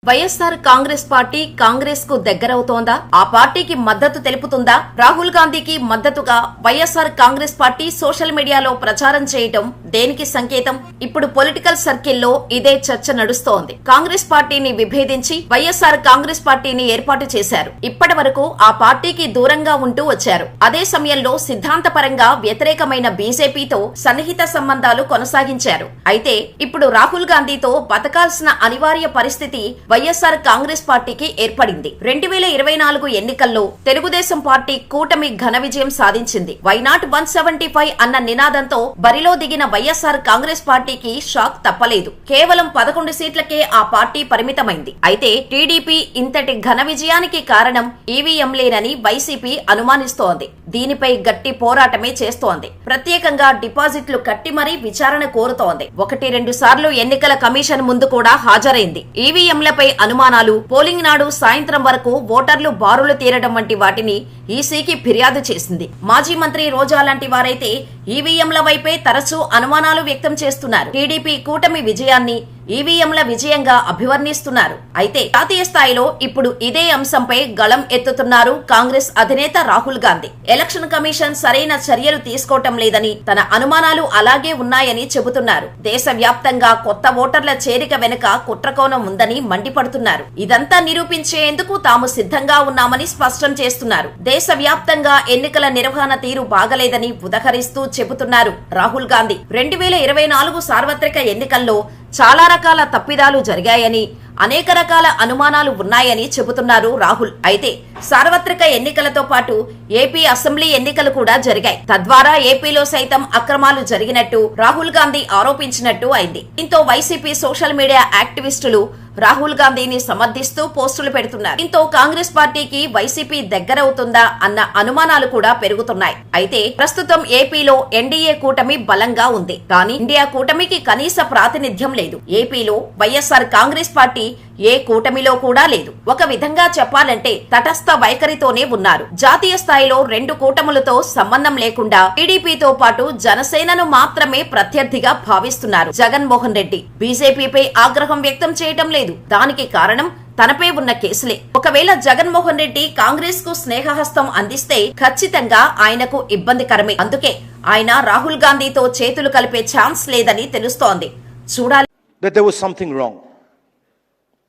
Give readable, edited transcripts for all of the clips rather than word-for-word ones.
YSR Congress party Congress కు దగ్గరవుతోందా? ఆ పార్టీకి మద్దతు తెలుపుతుందా? రాహుల్ గాంధీకి మద్దతుగా వైఎస్ఆర్ కాంగ్రెస్ పార్టీ సోషల్ మీడియాలో ప్రచారం చేయటం దేనికి సంకేతం? ఇప్పుడు పొలిటికల్ సర్కిల్లో ఇదే చర్చ నడుస్తోంది. కాంగ్రెస్ పార్టీని విభేదించి వైఎస్ఆర్ కాంగ్రెస్ పార్టీని ఏర్పాటు చేశారు. ఇప్పటి వరకు ఆ పార్టీకి దూరంగా ఉంటూ వచ్చారు. అదే సమయంలో సిద్ధాంతపరంగా వ్యతిరేకమైన బీజేపీతో సన్నిహిత సంబంధాలు కొనసాగించారు. అయితే ఇప్పుడు రాహుల్ గాంధీతో బతకాల్సిన అనివార్య పరిస్థితి వైఎస్ఆర్ కాంగ్రెస్ పార్టీకి ఏర్పడింది. 2024 ఎన్నికల్లో తెలుగుదేశం పార్టీ కూటమి ఘన విజయం సాధించింది. వైనాట్ 175 అన్న నినాదంతో బరిలో దిగిన వైఎస్ఆర్ కాంగ్రెస్ పార్టీకి షాక్ తప్పలేదు. కేవలం 11 సీట్లకే ఆ పార్టీ పరిమితమైంది. అయితే టీడీపీ ఇంతటి ఘన విజయానికి కారణం ఈవీఎంలేనని వైసీపీ అనుమానిస్తోంది. దీనిపై గట్టి పోరాటమే చేస్తోంది. ప్రత్యేకంగా డిపాజిట్లు కట్టి మరీ విచారణ కోరుతోంది. 1-2 సార్లు ఎన్నికల కమిషన్ ముందు కూడా హాజరైంది. ఈవీఎంలపై అనుమానాలు, పోలింగ్ నాడు సాయంత్రం వరకు ఓటర్లు బారులు తీరడం వంటి వాటిని ఈసీకి ఫిర్యాదు చేసింది. మాజీ మంత్రి రోజా లాంటి వారైతే ఈవీఎంల వైపే తరచూ అనుమానాలు వ్యక్తం చేస్తున్నారు. టీడీపీ కూటమి విజయాన్ని ఈవీఎంల విజయంగా అభివర్ణిస్తున్నారు. అయితే జాతీయ స్థాయిలో ఇప్పుడు ఇదే అంశంపై గళం ఎత్తుతున్నారు కాంగ్రెస్ అధినేత రాహుల్ గాంధీ. ఎలక్షన్ కమిషన్ సరైన చర్యలు తీసుకోవటం లేదని, తన అనుమానాలు అలాగే ఉన్నాయని చెబుతున్నారు. దేశవ్యాప్తంగా కొత్త ఓటర్ల చేరిక వెనుక కుట్రకోణం ఉందని మండిపడుతున్నారు. ఇదంతా నిరూపించేందుకు తాము సిద్ధంగా ఉన్నామని స్పష్టం చేస్తున్నారు. దేశవ్యాప్తంగా ఎన్నికల నిర్వహణ తీరు బాగలేదని ఉదహరిస్తూ చెబుతున్నారు రాహుల్ గాంధీ. 2024 సార్వత్రిక ఎన్నికల్లో చాలా రకాల తప్పిదాలు జరిగాయని, అనేక రకాల అనుమానాలు ఉన్నాయని చెబుతున్నారు రాహుల్. అయితే సార్వత్రిక ఎన్నికలతో పాటు ఏపీ అసెంబ్లీ ఎన్నికలు కూడా జరిగాయి. తద్వారా ఏపీలో సైతం అక్రమాలు జరిగినట్టు రాహుల్ గాంధీ ఆరోపించినట్టు అయింది. దీంతో వైసీపీ సోషల్ మీడియా యాక్టివిస్టులు రాహుల్ గాంధీని సమర్థిస్తూ పోస్టులు పెడుతున్నారు. దీంతో కాంగ్రెస్ పార్టీకి వైసీపీ దగ్గరవుతుందా అన్న అనుమానాలు కూడా పెరుగుతున్నాయి. అయితే ప్రస్తుతం ఏపీలో ఎన్డీఏ కూటమి బలంగా ఉంది. కానీ ఇండియా కూటమికి కనీస ప్రాతినిధ్యం లేదు. ఏపీలో వైఎస్ఆర్ కాంగ్రెస్ పార్టీ ఏ కూటమిలో కూడా లేదు. ఒక విధంగా చెప్పాలంటే తటస్థ వైఖరితోనే ఉన్నారు. జాతీయ స్థాయిలో 2 కూటములతో సంబంధం లేకుండా టీడీపీతో పాటు జనసేనను మాత్రమే ప్రత్యర్థిగా భావిస్తున్నారు జగన్మోహన్ రెడ్డి. బీజేపీపై ఆగ్రహం వ్యక్తం చేయటం లేదు. దానికి కారణం తనపై ఉన్న కేసులే. ఒకవేళ జగన్మోహన్ రెడ్డి కాంగ్రెస్ కు స్నేహహస్తం అందిస్తే ఖచ్చితంగా ఆయనకు ఇబ్బందికరమే. అందుకే ఆయన రాహుల్ గాంధీతో చేతులు కలిపే ఛాన్స్ లేదని తెలుస్తోంది. చూడాలి. That there was something wrong.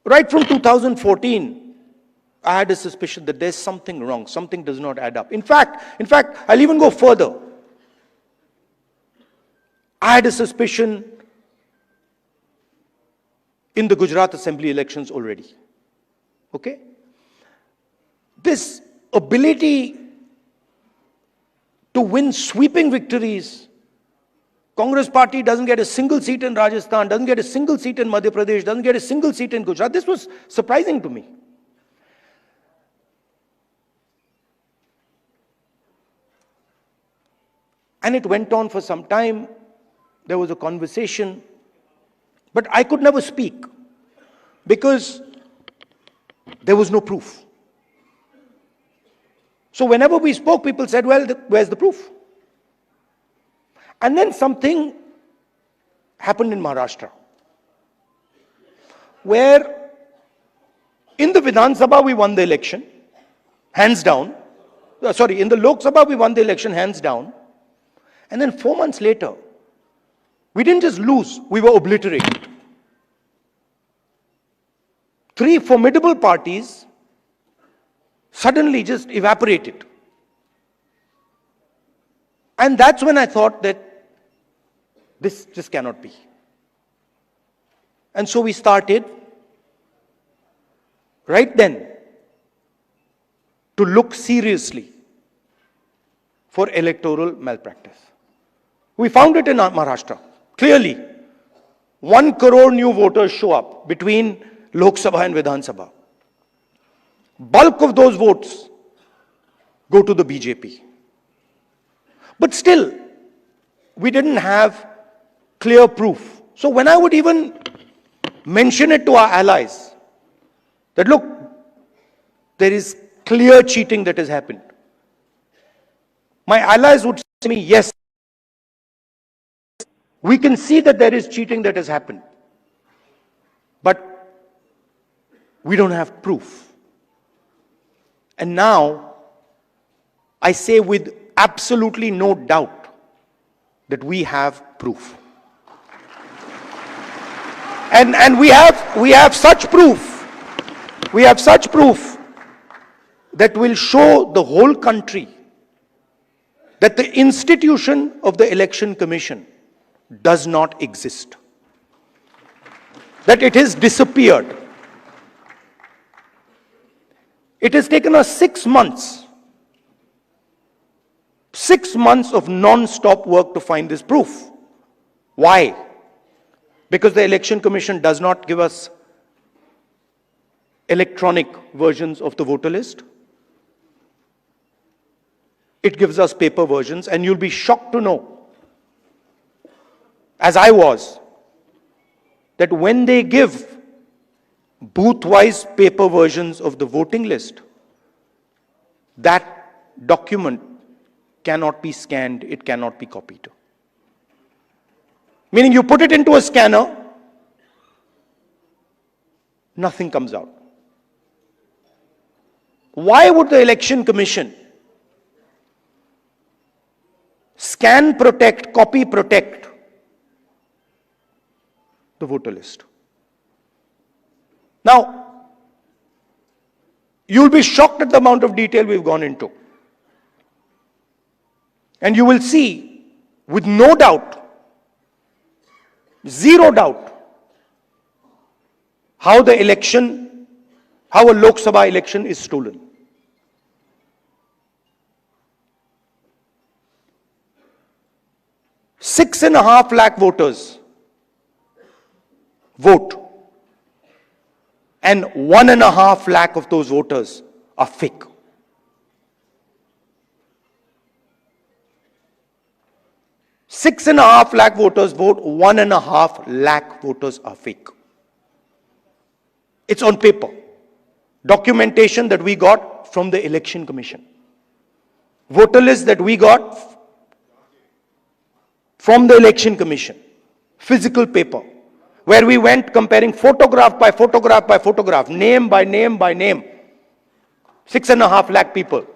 Right from 2014, I had a suspicion that there's something wrong. Something does not add up. In fact, I'll even go further. I had a suspicion in the Gujarat Assembly elections already. Okay? This ability to win sweeping victories. Congress party doesn't get a single seat in Rajasthan, doesn't get a single seat in Madhya Pradesh, doesn't get a single seat in Gujarat. This was surprising to me. And it went on for some time. There was a conversation, but I could never speak because there was no proof. So whenever we spoke, people said, well, where's the proof? And then something happened in Maharashtra, where in the Vidhan Sabha we won the election, hands down. In the Lok Sabha we won the election, hands down. And then 4 months later, we didn't just lose, we were obliterated. 3 formidable parties suddenly just evaporated. And that's when I thought that this just cannot be. And so we started right then to look seriously for electoral malpractice. We found it in Maharashtra. Clearly, 1 crore new voters show up between Lok Sabha and Vidhan Sabha. Bulk of those votes go to the BJP. But still, we didn't have clear proof. So when I would even mention it to our allies, that look, there is clear cheating that has happened, my allies would say to me, yes, we can see that there is cheating that has happened. But We don't have proof. And now, I say with absolutely no doubt that we have proof. And we have such proof. We have such proof that will show the whole country that the institution of the Election Commission does not exist. That it has disappeared. It has taken us 6 months. 6 months of non-stop work to find this proof. Why? Because the Election Commission does not give us electronic versions of the voter list. It gives us paper versions, and you'll be shocked to know, as I was, that when they give booth-wise paper versions of the voting list, that document cannot be scanned, it cannot be copied. Meaning you put it into a scanner, nothing comes out. Why would the Election Commission scan protect, copy protect the voter list? Now, you'll be shocked at the amount of detail we've gone into. And you will see, with no doubt, zero doubt, how a Lok Sabha election is stolen. Six and a half lakh voters vote, and 1.5 lakh of those voters are fake. Six and a half lakh voters vote, 1.5 lakh voters are fake. It's on paper. Documentation that we got from the Election Commission. Voter list that we got from the Election Commission. Physical paper. Where we went comparing photograph by photograph by photograph, name by name by name. 6.5 lakh people.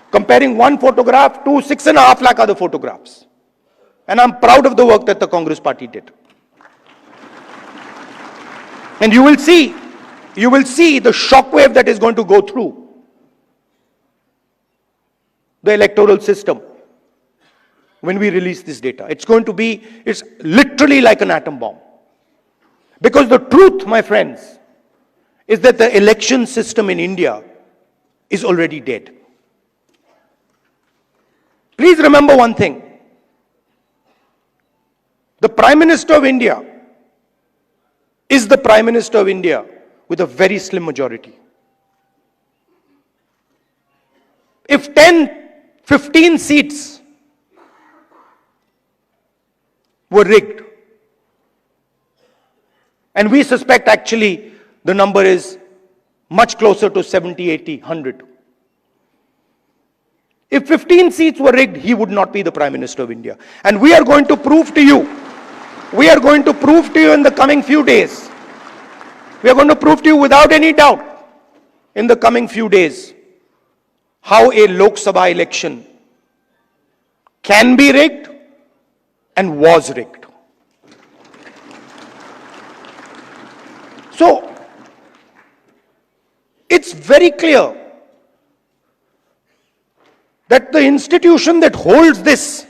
Comparing one photograph to 6.5 lakh other photographs. And I'm proud of the work that the Congress party did. And you will see the shockwave that is going to go through the electoral system when we release this data. It's literally like an atom bomb. Because the truth, my friends, is that the election system in India is already dead. Please remember one thing. The Prime Minister of India is the Prime Minister of India with a very slim majority. If 10, 15 seats were rigged, and we suspect actually the number is much closer to 70, 80, 100. If 15 seats were rigged, he would not be the Prime Minister of India. And we are going to prove to you in the coming few days, we are going to prove to you without any doubt in the coming few days how a Lok Sabha election can be rigged and was rigged. So, it's very clear that the institution that holds this,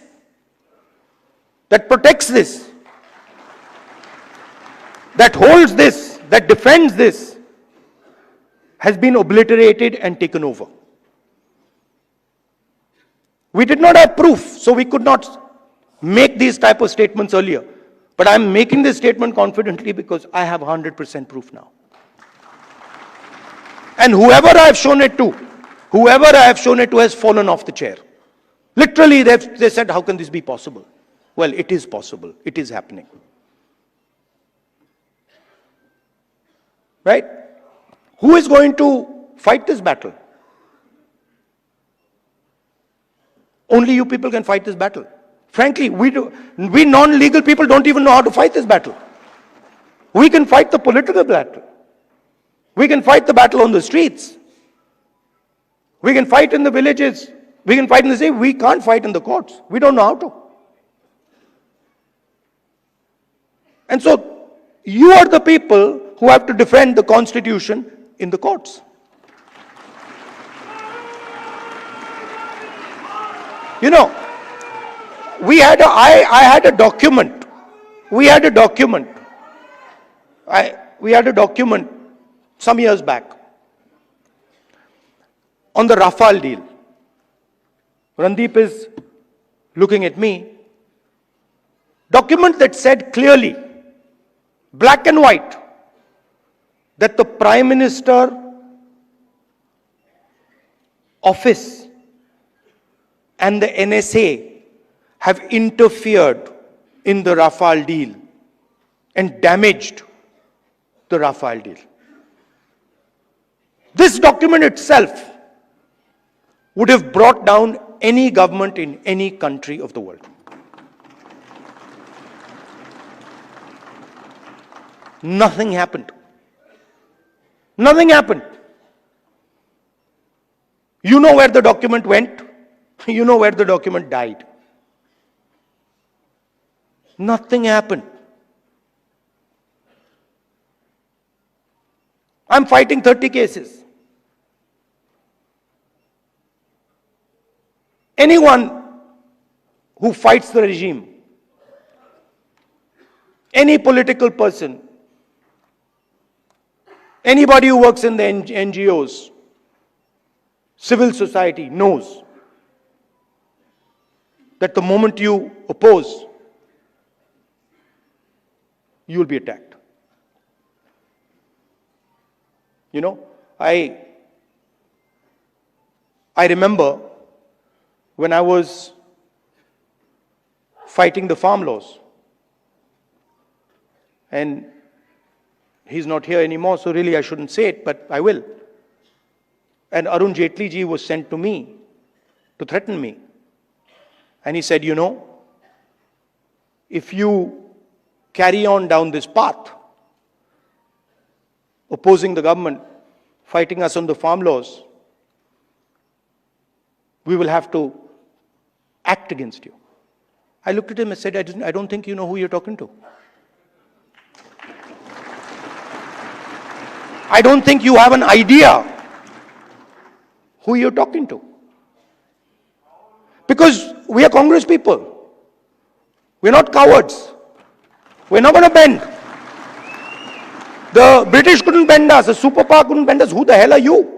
that protects this, that holds this, that defends this, has been obliterated and taken over. We did not have proof, so we could not make these type of statements earlier. But I'm making this statement confidently because I have 100% proof now. And whoever I have shown it to has fallen off the chair. Literally, they said, how can this be possible? Well, it is possible. It is happening. Right? Who is going to fight this battle? Only you people can fight this battle. Frankly, we non-legal people don't even know how to fight this battle. We can fight the political battle. We can fight the battle on the streets. We can fight in the villages. We can fight in the city. We can't fight in the courts. We don't know how to. And so, you are the people who have to defend the Constitution in the courts. You know, I had a document. We had a document some years back on the Rafale deal. Randeep is looking at me. Document that said clearly, black and white, that the Prime Minister office and the NSA have interfered in the Rafale deal and damaged the Rafale deal. This document itself would have brought down any government in any country of the world. Nothing happened. Nothing happened. You know where the document went. You know where the document died. Nothing happened. I'm fighting 30 cases. Anyone who fights the regime, any political person, anybody who works in the NGOs, civil society knows that the moment you oppose, you will be attacked. You know, I remember when I was fighting the farm laws, and he's not here anymore, so really I shouldn't say it, but I will. And Arun Jaitley ji was sent to me to threaten me. And he said, you know, if you carry on down this path, opposing the government, fighting us on the farm laws, we will have to act against you. I looked at him and said, I don't think you know who you're talking to. I don't think you have an idea who you're talking to. Because we are Congress people. We're not cowards. We're not going to bend. The British couldn't bend us. The superpower couldn't bend us. Who the hell are you?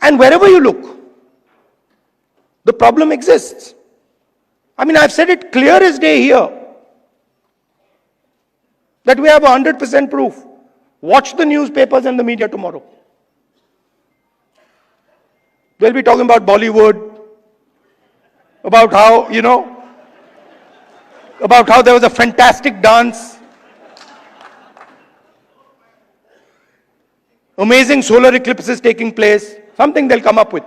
And wherever you look, the problem exists. I mean, I've said it clear as day here, that we have 100% proof. Watch the newspapers and the media tomorrow. They'll be talking about Bollywood, about how, you know, about how there was a fantastic dance, amazing solar eclipses taking place, something they'll come up with.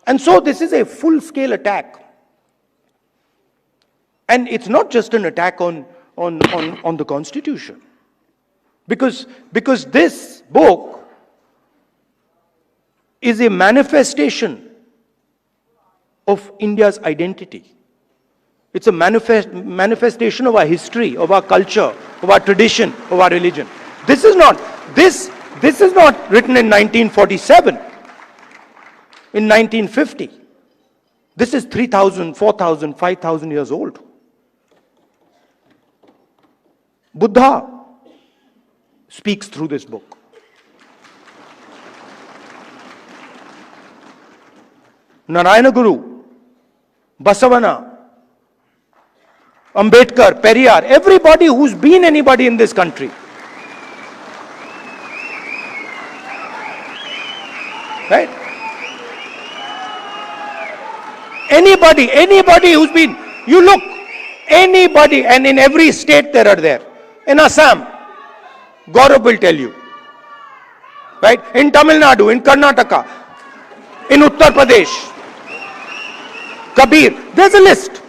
And so this is a full-scale attack. And it's not just an attack on the Constitution. Because this book is a manifestation of India's identity. It's a manifestation of our history, of our culture, of our tradition, of our religion. This is not written in 1947, in 1950. This is 3,000, 4,000, 5,000 years old. Buddha speaks through this book. Narayana Guru, Basavana, Ambedkar, Periyar, everybody who's been anybody in this country. Right? Anybody who's been, you look, anybody, and in every state there are there. In Assam, Gaurav will tell you. Right? In Tamil Nadu, in Karnataka, in Uttar Pradesh, Kabir, there's a list.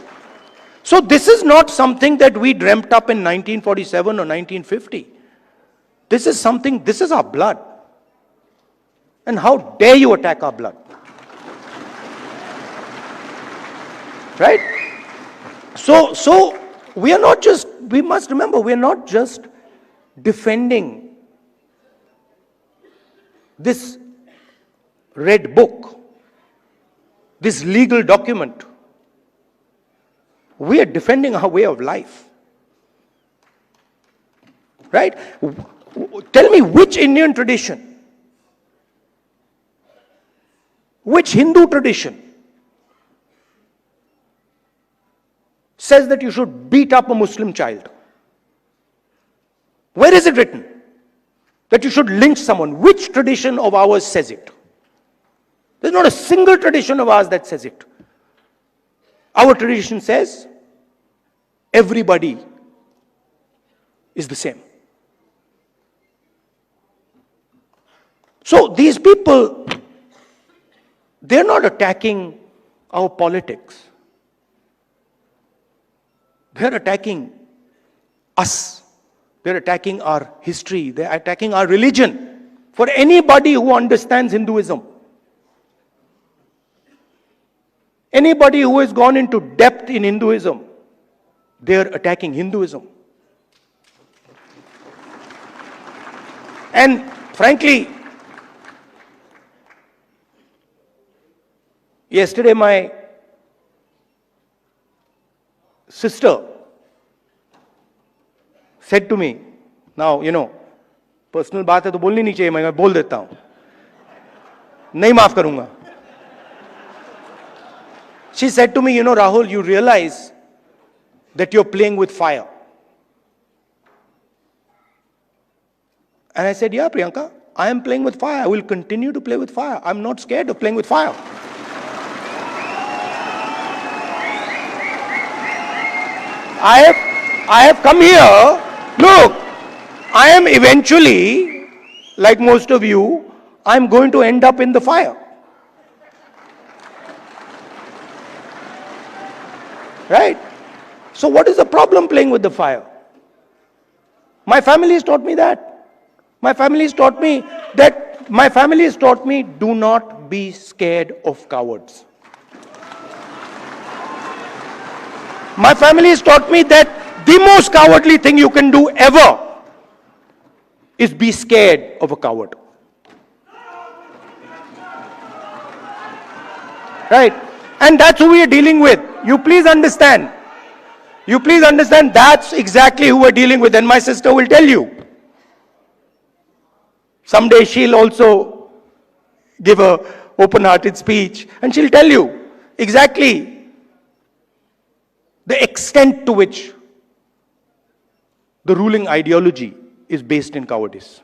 So this is not something that we dreamt up in 1947 or 1950. This is something, this is our blood. And how dare you attack our blood? Right? So we are not just, we must remember, we are not just defending this red book, this legal document. We are defending our way of life. Right? Tell me which Indian tradition, which Hindu tradition says that you should beat up a Muslim child? Where is it written that you should lynch someone? Which tradition of ours says it? There's not a single tradition of ours that says it. Our tradition says everybody is the same. So these people, they're not attacking our politics. They're attacking us. They're attacking our history. They're attacking our religion. For anybody who understands Hinduism, anybody who has gone into depth in Hinduism, they're attacking Hinduism. And frankly, yesterday my sister said to me, now, personal बात है तो बोलनी नहीं चाहिए, मैं बोल देता हूं, नहीं माफ करूंगा. She said to me, Rahul, you realize that you're playing with fire. And I said, yeah, Priyanka, I am playing with fire. I will continue to play with fire. I'm not scared of playing with fire. I have come here. Look, I am eventually, like most of you, I'm going to end up in the fire. Right? So what is the problem playing with the fire? My family has taught me that. My family has taught me do not be scared of cowards. My family has taught me that the most cowardly thing you can do ever is be scared of a coward. Right? And that's who we are dealing with. You please understand. That's exactly who we're dealing with. And my sister will tell you. Someday she'll also give a open-hearted speech and she'll tell you exactly the extent to which the ruling ideology is based in cowardice.